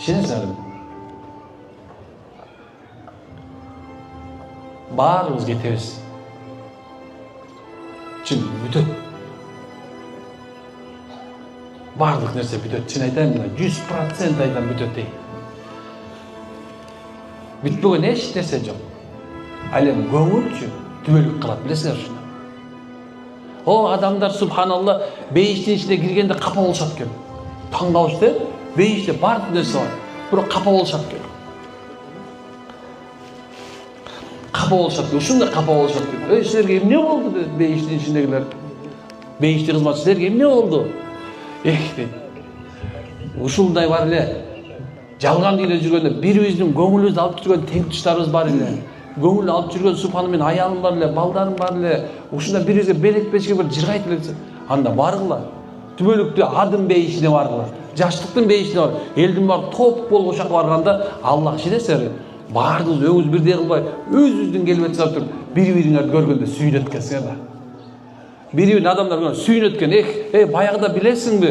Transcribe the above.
ишенесиңерби? Баарыбыз кетебиз. Чын бүтөт. Бардык нерсе бүтөт. Чын айтайын, 100% айтам бүтөт дейм. Бүтпөгөн эч нерсе жок. Ал эми көңүлчү түбөлүк кылат, билесиңер ушуну. О, адамдар субханалла бейиштин ичине киргенде капа болушат экен. Таң калышты, бейиште бардык нерсе бар. Бирок капа болушат экен. Капа болушат экен, ушундай капа болушат экен. Силерге эмне болду дейт бейиштин ичиндегилер. Бейишти кызматчы, силерге эмне болду? Дейт. Ушундай бар эле. Жалган эле жүргөндө бирибиздин көңүлүбүздү алып жүргөн тең туштарыбыз бар эле. Көңүл алып жүргөн субханы мен аялым бар эле, балдарым бар эле. Ушунда бирибизге белек бешке бир жыргайт эле. Анда баргыла. Түбөлүктү адым бейишине баргыла. Жаштыктын бейишине бар. Элдин баары топ болуп ошоко барганда Аллах ишенесиңерби? Баарыбыз өңүз бирдей кылбай, өзүбүздүн келбет сап туруп, бири-бириңерди көргөндө сүйүнөт экенсиңер да. Бири-бирин адамдар сүйүнөт экен. Баягыда билесиңби?